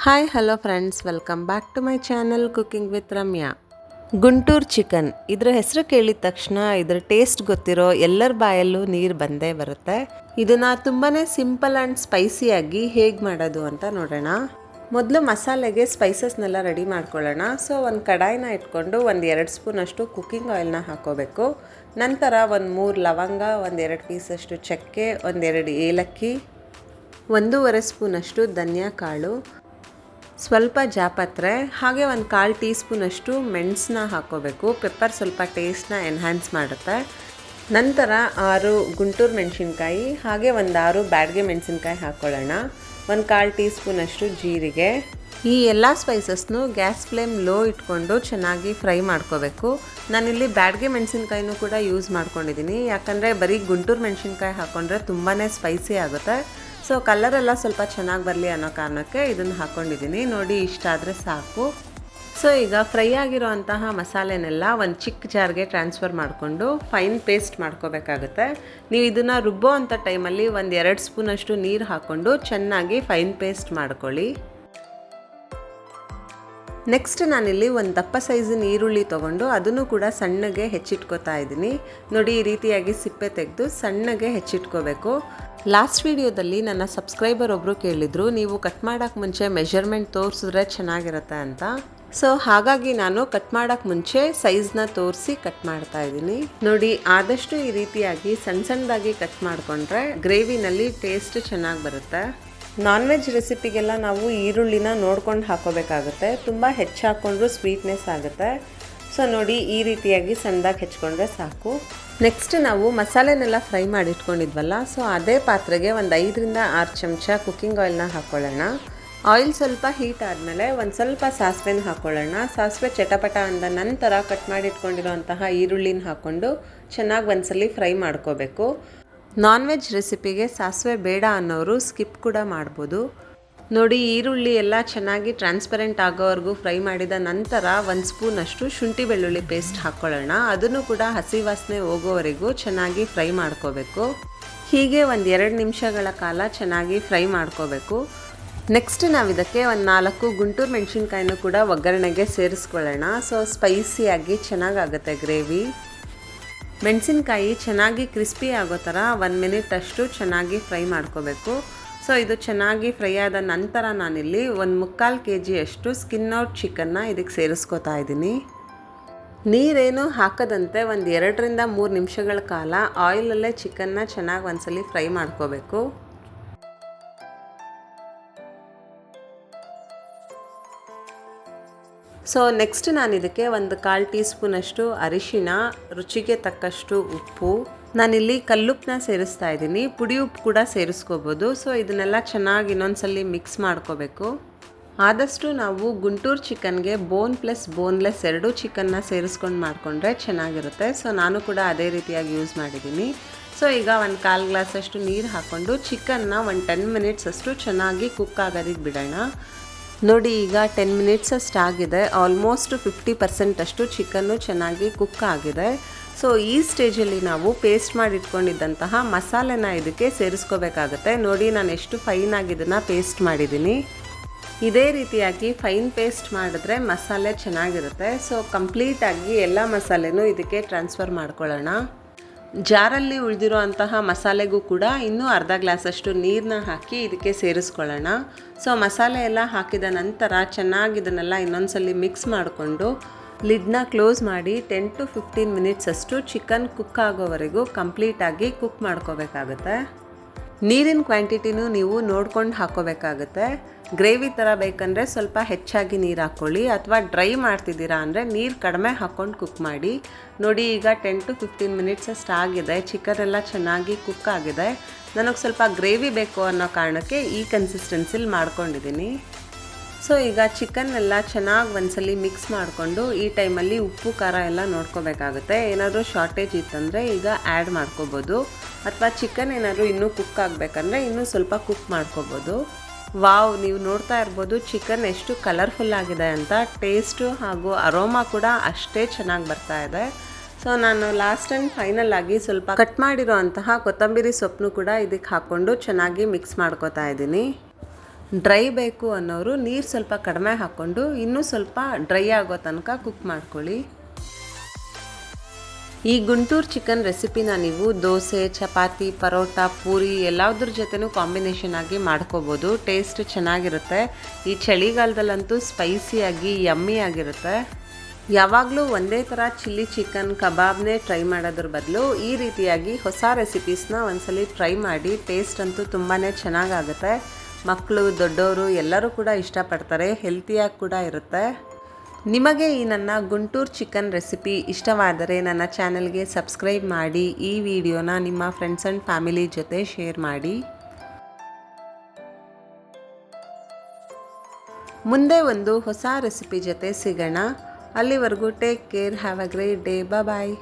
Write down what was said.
Hi hello friends, welcome back to my channel cooking with Ramya. Guntur chicken, ಇದರ ಹೆಸರು ಕೇಳಿದ ತಕ್ಷಣ ಇದರ ಟೇಸ್ಟ್ ಗೊತ್ತಿರೋ ಎಲ್ಲರ ಬಾಯಲ್ಲೂ ನೀರು ಬಂದೇ ಬರುತ್ತೆ. ಇದನ್ನು ತುಂಬಾ ಸಿಂಪಲ್ ಆ್ಯಂಡ್ ಸ್ಪೈಸಿಯಾಗಿ ಹೇಗೆ ಮಾಡೋದು ಅಂತ ನೋಡೋಣ. ಮೊದಲು ಮಸಾಲೆಗೆ ಸ್ಪೈಸಸ್ನೆಲ್ಲ ರೆಡಿ ಮಾಡ್ಕೊಳ್ಳೋಣ. ಸೊ ಒಂದು ಕಡಾಯಿನ ಇಟ್ಕೊಂಡು 1-2 ಸ್ಪೂನಷ್ಟು ಕುಕ್ಕಿಂಗ್ ಆಯಿಲ್ನ ಹಾಕ್ಕೋಬೇಕು. ನಂತರ 1-3 ಲವಂಗ, 1-2 ಪೀಸಷ್ಟು ಚಕ್ಕೆ, 1-2 ಏಲಕ್ಕಿ, 1.5 ಸ್ಪೂನಷ್ಟು ಧನಿಯಾ ಕಾಳು, ಸ್ವಲ್ಪ ಜಾಪತ್ರೆ, ಹಾಗೆ 1/4 ಟೀ ಸ್ಪೂನಷ್ಟು ಮೆಣಸನ್ನ ಹಾಕ್ಕೋಬೇಕು. ಪೆಪ್ಪರ್ ಸ್ವಲ್ಪ ಟೇಸ್ಟ್ನ ಎನ್ಹ್ಯಾನ್ಸ್ ಮಾಡುತ್ತೆ. ನಂತರ 6 ಗುಂಟೂರು ಮೆಣಸಿನ್ಕಾಯಿ, ಹಾಗೆ 6 ಬ್ಯಾಡಗೆ ಮೆಣಸಿನ್ಕಾಯಿ ಹಾಕ್ಕೊಳ್ಳೋಣ. 1/4 ಟೀ ಸ್ಪೂನಷ್ಟು ಜೀರಿಗೆ. ಈ ಎಲ್ಲ ಸ್ಪೈಸಸ್ನು ಗ್ಯಾಸ್ ಫ್ಲೇಮ್ ಲೋ ಇಟ್ಕೊಂಡು ಚೆನ್ನಾಗಿ ಫ್ರೈ ಮಾಡ್ಕೋಬೇಕು. ನಾನಿಲ್ಲಿ ಬ್ಯಾಡಗೆ ಮೆಣಸಿನ್ಕಾಯಿನೂ ಕೂಡ ಯೂಸ್ ಮಾಡ್ಕೊಂಡಿದ್ದೀನಿ, ಯಾಕಂದರೆ ಬರೀ ಗುಂಟೂರು ಮೆಣಸಿನ್ಕಾಯಿ ಹಾಕ್ಕೊಂಡ್ರೆ ತುಂಬಾ ಸ್ಪೈಸಿ ಆಗುತ್ತೆ. ಸೊ ಕಲರೆಲ್ಲ ಸ್ವಲ್ಪ ಚೆನ್ನಾಗಿ ಬರಲಿ ಅನ್ನೋ ಕಾರಣಕ್ಕೆ ಇದನ್ನು ಹಾಕ್ಕೊಂಡಿದ್ದೀನಿ. ನೋಡಿ, ಇಷ್ಟ ಆದರೆ ಸಾಕು. ಸೊ ಈಗ ಫ್ರೈ ಆಗಿರೋ ಅಂತಹ ಮಸಾಲೆನೆಲ್ಲ ಒಂದು ಚಿಕ್ಕ ಜಾರ್ಗೆ ಟ್ರಾನ್ಸ್ಫರ್ ಮಾಡಿಕೊಂಡು ಫೈನ್ ಪೇಸ್ಟ್ ಮಾಡ್ಕೋಬೇಕಾಗುತ್ತೆ. ನೀವು ಇದನ್ನು ರುಬ್ಬೋ ಅಂಥ ಟೈಮಲ್ಲಿ 1-2 ಸ್ಪೂನಷ್ಟು ನೀರು ಹಾಕ್ಕೊಂಡು ಚೆನ್ನಾಗಿ ಫೈನ್ ಪೇಸ್ಟ್ ಮಾಡ್ಕೊಳ್ಳಿ. ನೆಕ್ಸ್ಟ್ ನಾನಿಲ್ಲಿ ಒಂದು ದಪ್ಪ ಸೈಜಿನ ಈರುಳ್ಳಿ ತೊಗೊಂಡು ಅದನ್ನು ಕೂಡ ಸಣ್ಣಗೆ ಹೆಚ್ಚಿಟ್ಕೋತಾ ಇದ್ದೀನಿ. ನೋಡಿ, ಈ ರೀತಿಯಾಗಿ ಸಿಪ್ಪೆ ತೆಗೆದು ಸಣ್ಣಗೆ ಹೆಚ್ಚಿಟ್ಕೋಬೇಕು. ಲಾಸ್ಟ್ ವಿಡಿಯೋದಲ್ಲಿ ನನ್ನ ಸಬ್ಸ್ಕ್ರೈಬರ್ ಒಬ್ಬರು ಕೇಳಿದರು, ನೀವು ಕಟ್ ಮಾಡೋಕ್ಕೆ ಮುಂಚೆ ಮೆಷರ್ಮೆಂಟ್ ತೋರಿಸಿದ್ರೆ ಚೆನ್ನಾಗಿರುತ್ತೆ ಅಂತ. ಸೊ ಹಾಗಾಗಿ ನಾನು ಕಟ್ ಮಾಡೋಕ್ಕೆ ಮುಂಚೆ ಸೈಜ್ನ ತೋರಿಸಿ ಕಟ್ ಮಾಡ್ತಾ ಇದ್ದೀನಿ. ನೋಡಿ, ಆದಷ್ಟು ಈ ರೀತಿಯಾಗಿ ಸಣ್ಣ ಸಣ್ಣದಾಗಿ ಕಟ್ ಮಾಡಿಕೊಂಡ್ರೆ ಗ್ರೇವಿನಲ್ಲಿ ಟೇಸ್ಟ್ ಚೆನ್ನಾಗಿ ಬರುತ್ತೆ. ನಾನ್ ವೆಜ್ ರೆಸಿಪಿಗೆಲ್ಲ ನಾವು ಈರುಳ್ಳಿನ ನೋಡ್ಕೊಂಡು ಹಾಕೋಬೇಕಾಗುತ್ತೆ. ತುಂಬ ಹೆಚ್ಚು ಹಾಕ್ಕೊಂಡ್ರೂ ಸ್ವೀಟ್ನೆಸ್ ಆಗುತ್ತೆ. ಸೊ ನೋಡಿ, ಈ ರೀತಿಯಾಗಿ ಸಣ್ಣದಾಗಿ ಹೆಚ್ಕೊಂಡ್ರೆ ಸಾಕು. ನೆಕ್ಸ್ಟ್ ನಾವು ಮಸಾಲೆನೆಲ್ಲ ಫ್ರೈ ಮಾಡಿ ಇಟ್ಕೊಂಡಿದ್ವಲ್ಲ, ಸೊ ಅದೇ ಪಾತ್ರೆಗೆ 5-6 ಚಮಚ ಕುಕ್ಕಿಂಗ್ ಆಯಿಲ್ನ ಹಾಕ್ಕೊಳ್ಳೋಣ. ಆಯಿಲ್ ಸ್ವಲ್ಪ ಹೀಟ್ ಆದಮೇಲೆ ಒಂದು ಸ್ವಲ್ಪ ಸಾಸಿವೆನ ಹಾಕ್ಕೊಳ್ಳೋಣ. ಸಾಸಿವೆ ಚಟಪಟ ಅಂದ ನಂತರ ಕಟ್ ಮಾಡಿ ಇಟ್ಕೊಂಡಿರೋಂತಹ ಈರುಳ್ಳಿನ ಹಾಕ್ಕೊಂಡು ಚೆನ್ನಾಗಿ ಒಂದ್ಸಲಿ ಫ್ರೈ ಮಾಡ್ಕೋಬೇಕು. ನಾನ್ ವೆಜ್ ರೆಸಿಪಿಗೆ ಸಾಸಿವೆ ಬೇಡ ಅನ್ನೋರು ಸ್ಕಿಪ್ ಕೂಡ ಮಾಡ್ಬೋದು. ನೋಡಿ, ಈರುಳ್ಳಿ ಎಲ್ಲ ಚೆನ್ನಾಗಿ ಟ್ರಾನ್ಸ್ಪರೆಂಟ್ ಆಗೋವರೆಗೂ ಫ್ರೈ ಮಾಡಿದ ನಂತರ 1 ಸ್ಪೂನಷ್ಟು ಶುಂಠಿ ಬೆಳ್ಳುಳ್ಳಿ ಪೇಸ್ಟ್ ಹಾಕ್ಕೊಳ್ಳೋಣ. ಅದನ್ನು ಕೂಡ ಹಸಿ ವಾಸನೆ ಹೋಗೋವರೆಗೂ ಚೆನ್ನಾಗಿ ಫ್ರೈ ಮಾಡ್ಕೋಬೇಕು. ಹೀಗೆ 1-2 ನಿಮಿಷಗಳ ಕಾಲ ಚೆನ್ನಾಗಿ ಫ್ರೈ ಮಾಡ್ಕೋಬೇಕು. ನೆಕ್ಸ್ಟ್ ನಾವು ಇದಕ್ಕೆ 4 ಗುಂಟೂರು ಮೆಣಸಿನ್ಕಾಯಿನೂ ಕೂಡ ಒಗ್ಗರಣೆಗೆ ಸೇರಿಸ್ಕೊಳ್ಳೋಣ. ಸೊ ಸ್ಪೈಸಿಯಾಗಿ ಚೆನ್ನಾಗಾಗುತ್ತೆ ಗ್ರೇವಿ. ಮೆಣಸಿನ್ಕಾಯಿ ಚೆನ್ನಾಗಿ ಕ್ರಿಸ್ಪಿ ಆಗೋ ಥರ 1 ಮಿನಿಟ್ ಅಷ್ಟು ಚೆನ್ನಾಗಿ ಫ್ರೈ ಮಾಡ್ಕೋಬೇಕು. ಸೊ ಇದು ಚೆನ್ನಾಗಿ ಫ್ರೈ ಆದ ನಂತರ ನಾನಿಲ್ಲಿ 1/4 kg ಅಷ್ಟು ಸ್ಕಿನ್ ಔಟ್ ಚಿಕನ್ನ ಇದಕ್ಕೆ ಸೇರಿಸ್ಕೋತಾ ಇದ್ದೀನಿ. ನೀರೇನು ಹಾಕದಂತೆ 2-3 ನಿಮಿಷಗಳ ಕಾಲ ಆಯಿಲಲ್ಲೇ ಚಿಕನ್ನ ಚೆನ್ನಾಗಿ ಒಂದ್ಸಲಿ ಫ್ರೈ ಮಾಡ್ಕೋಬೇಕು. ಸೊ ನೆಕ್ಸ್ಟ್ ನಾನು ಇದಕ್ಕೆ 1/4 ಟೀ ಸ್ಪೂನಷ್ಟು ಅರಿಶಿನ, ರುಚಿಗೆ ತಕ್ಕಷ್ಟು ಉಪ್ಪು, ನಾನಿಲ್ಲಿ ಕಲ್ಲುಪ್ಪನ್ನ ಸೇರಿಸ್ತಾ ಇದ್ದೀನಿ. ಪುಡಿ ಉಪ್ಪು ಕೂಡ ಸೇರಿಸ್ಕೋಬೋದು. ಸೊ ಇದನ್ನೆಲ್ಲ ಚೆನ್ನಾಗಿ ಇನ್ನೊಂದ್ಸಲಿ ಮಿಕ್ಸ್ ಮಾಡ್ಕೋಬೇಕು. ಆದಷ್ಟು ನಾವು ಗುಂಟೂರು ಚಿಕನ್ಗೆ ಬೋನ್ ಪ್ಲಸ್ ಬೋನ್ಲೆಸ್ 2 ಚಿಕನ್ನ ಸೇರಿಸ್ಕೊಂಡು ಮಾಡಿಕೊಂಡ್ರೆ ಚೆನ್ನಾಗಿರುತ್ತೆ. ಸೊ ನಾನು ಕೂಡ ಅದೇ ರೀತಿಯಾಗಿ ಯೂಸ್ ಮಾಡಿದ್ದೀನಿ. ಸೊ ಈಗ 1/4 ಗ್ಲಾಸಷ್ಟು ನೀರು ಹಾಕ್ಕೊಂಡು ಚಿಕನ್ನ 10 ಮಿನಿಟ್ಸ್ ಅಷ್ಟು ಚೆನ್ನಾಗಿ ಕುಕ್ ಆಗೋದಕ್ಕೆ ಬಿಡೋಣ. ನೋಡಿ, ಈಗ 10 ಮಿನಿಟ್ಸ್ ಅಷ್ಟು ಆಗಿದೆ. ಆಲ್ಮೋಸ್ಟ್ 50% ಅಷ್ಟು ಚಿಕನ್ನು ಚೆನ್ನಾಗಿ ಕುಕ್ ಆಗಿದೆ. ಸೊ ಈ ಸ್ಟೇಜಲ್ಲಿ ನಾವು ಪೇಸ್ಟ್ ಮಾಡಿ ಇಟ್ಕೊಂಡಿದ್ದಂತಹ ಮಸಾಲೆನ ಇದಕ್ಕೆ ಸೇರಿಸ್ಕೋಬೇಕಾಗುತ್ತೆ. ನೋಡಿ, ನಾನು ಎಷ್ಟು ಫೈನಾಗಿ ಇದನ್ನು ಪೇಸ್ಟ್ ಮಾಡಿದ್ದೀನಿ. ಇದೇ ರೀತಿಯಾಗಿ ಫೈನ್ ಪೇಸ್ಟ್ ಮಾಡಿದ್ರೆ ಮಸಾಲೆ ಚೆನ್ನಾಗಿರುತ್ತೆ. ಸೊ ಕಂಪ್ಲೀಟಾಗಿ ಎಲ್ಲ ಮಸಾಲೆನೂ ಇದಕ್ಕೆ ಟ್ರಾನ್ಸ್ಫರ್ ಮಾಡ್ಕೊಳ್ಳೋಣ. ಜಾರಲ್ಲಿ ಉಳಿದಿರೋ ಅಂತಹ ಮಸಾಲೆಗೂ ಕೂಡ ಇನ್ನೂ ಅರ್ಧ ಗ್ಲಾಸಷ್ಟು ನೀರನ್ನ ಹಾಕಿ ಇದಕ್ಕೆ ಸೇರಿಸ್ಕೊಳ್ಳೋಣ. ಸೊ ಮಸಾಲೆ ಎಲ್ಲ ಹಾಕಿದ ನಂತರ ಚೆನ್ನಾಗಿ ಇದನ್ನೆಲ್ಲ ಇನ್ನೊಂದ್ಸಲಿ ಮಿಕ್ಸ್ ಮಾಡಿಕೊಂಡು ಲಿಡ್ನ ಕ್ಲೋಸ್ ಮಾಡಿ 10-15 ಮಿನಿಟ್ಸ್ ಅಷ್ಟು ಚಿಕನ್ ಕುಕ್ ಆಗೋವರೆಗೂ ಕಂಪ್ಲೀಟಾಗಿ ಕುಕ್ ಮಾಡ್ಕೋಬೇಕಾಗುತ್ತೆ. ನೀರಿನ ಕ್ವಾಂಟಿಟಿನೂ ನೀವು ನೋಡ್ಕೊಂಡು ಹಾಕ್ಕೋಬೇಕಾಗುತ್ತೆ. ಗ್ರೇವಿ ಥರ ಬೇಕಂದರೆ ಸ್ವಲ್ಪ ಹೆಚ್ಚಾಗಿ ನೀರು ಹಾಕ್ಕೊಳ್ಳಿ, ಅಥವಾ ಡ್ರೈ ಮಾಡ್ತಿದ್ದೀರಾ ಅಂದರೆ ನೀರು ಕಡಿಮೆ ಹಾಕ್ಕೊಂಡು ಕುಕ್ ಮಾಡಿ. ನೋಡಿ, ಈಗ 10-15 ಮಿನಿಟ್ಸ್ ಅಷ್ಟು ಆಗಿದೆ. ಚಿಕನ್ ಎಲ್ಲ ಚೆನ್ನಾಗಿ ಕುಕ್ ಆಗಿದೆ. ನನಗೆ ಸ್ವಲ್ಪ ಗ್ರೇವಿ ಬೇಕು ಅನ್ನೋ ಕಾರಣಕ್ಕೆ ಈ ಕನ್ಸಿಸ್ಟೆನ್ಸಿಲಿ ಮಾಡ್ಕೊಂಡಿದ್ದೀನಿ. ಸೊ ಈಗ ಚಿಕನ್ನೆಲ್ಲ ಚೆನ್ನಾಗಿ ಒಂದ್ಸಲಿ ಮಿಕ್ಸ್ ಮಾಡಿಕೊಂಡು ಈ ಟೈಮಲ್ಲಿ ಉಪ್ಪು ಖಾರ ಎಲ್ಲ ನೋಡ್ಕೋಬೇಕಾಗುತ್ತೆ. ಏನಾದರೂ ಶಾರ್ಟೇಜ್ ಇತ್ತಂದರೆ ಈಗ ಆ್ಯಡ್ ಮಾಡ್ಕೋಬೋದು, ಅಥವಾ ಚಿಕನ್ ಏನಾದರೂ ಇನ್ನೂ ಕುಕ್ ಆಗಬೇಕಂದ್ರೆ ಇನ್ನೂ ಸ್ವಲ್ಪ ಕುಕ್ ಮಾಡ್ಕೋಬೋದು. ವಾವ್, ನೀವು ನೋಡ್ತಾ ಇರ್ಬೋದು ಚಿಕನ್ ಎಷ್ಟು ಕಲರ್ಫುಲ್ ಆಗಿದೆ ಅಂತ. ಟೇಸ್ಟು ಹಾಗೂ ಅರೋಮಾ ಕೂಡ ಅಷ್ಟೇ ಚೆನ್ನಾಗಿ ಬರ್ತಾ ಇದೆ. ಸೊ ನಾನು ಲಾಸ್ಟ್ ಆ್ಯಂಡ್ ಫೈನಲ್ ಆಗಿ ಸ್ವಲ್ಪ ಕಟ್ ಮಾಡಿರೋ ಅಂತಹ ಕೊತ್ತಂಬರಿ ಸೊಪ್ಪನ್ನು ಕೂಡ ಇದಕ್ಕೆ ಹಾಕ್ಕೊಂಡು ಚೆನ್ನಾಗಿ ಮಿಕ್ಸ್ ಮಾಡ್ಕೋತಾ ಇದ್ದೀನಿ. ಡ್ರೈ ಬೇಕು ಅನ್ನೋರು ನೀರು ಸ್ವಲ್ಪ ಕಡಿಮೆ ಹಾಕ್ಕೊಂಡು ಇನ್ನೂ ಸ್ವಲ್ಪ ಡ್ರೈ ಆಗೋ ತನಕ ಕುಕ್ ಮಾಡ್ಕೊಳ್ಳಿ. ಈ ಗುಂಟೂರು ಚಿಕನ್ ರೆಸಿಪಿನ ನೀವು ದೋಸೆ, ಚಪಾತಿ, ಪರೋಟ, ಪೂರಿ ಎಲ್ಲದ್ರ ಜೊತೆನೂ ಕಾಂಬಿನೇಷನ್ ಆಗಿ ಮಾಡ್ಕೋಬೋದು. ಟೇಸ್ಟ್ ಚೆನ್ನಾಗಿರುತ್ತೆ. ಈ ಚಳಿಗಾಲದಲ್ಲಂತೂ ಸ್ಪೈಸಿಯಾಗಿ ಯಮ್ಮಿ ಆಗಿರುತ್ತೆ. ಯಾವಾಗಲೂ ಒಂದೇ ಥರ ಚಿಲ್ಲಿ ಚಿಕನ್ ಕಬಾಬ್ನೇ ಟ್ರೈ ಮಾಡೋದ್ರ ಬದಲು ಈ ರೀತಿಯಾಗಿ ಹೊಸ ರೆಸಿಪೀಸ್ನ ಒಂದ್ಸಲಿ ಟ್ರೈ ಮಾಡಿ. ಟೇಸ್ಟ್ ಅಂತೂ ತುಂಬಾ ಚೆನ್ನಾಗಾಗುತ್ತೆ. ಮಕ್ಕಳು, ದೊಡ್ಡವರು ಎಲ್ಲರೂ ಕೂಡ ಇಷ್ಟಪಡ್ತಾರೆ. ಹೆಲ್ತಿಯಾಗಿ ಕೂಡ ಇರುತ್ತೆ. ನಿಮಗೆ ಈ ನನ್ನ ಗುಂಟೂರು ಚಿಕನ್ ರೆಸಿಪಿ ಇಷ್ಟವಾದರೆ ನನ್ನ ಚಾನಲ್ಗೆ ಸಬ್ಸ್ಕ್ರೈಬ್ ಮಾಡಿ. ಈ ವಿಡಿಯೋನ ನಿಮ್ಮ ಫ್ರೆಂಡ್ಸ್ ಆ್ಯಂಡ್ ಫ್ಯಾಮಿಲಿ ಜೊತೆ ಶೇರ್ ಮಾಡಿ. ಮುಂದೆ ಒಂದು ಹೊಸ ರೆಸಿಪಿ ಜೊತೆ ಸಿಗೋಣ. ಅಲ್ಲಿವರೆಗೂ take care. Have a great day. Bye.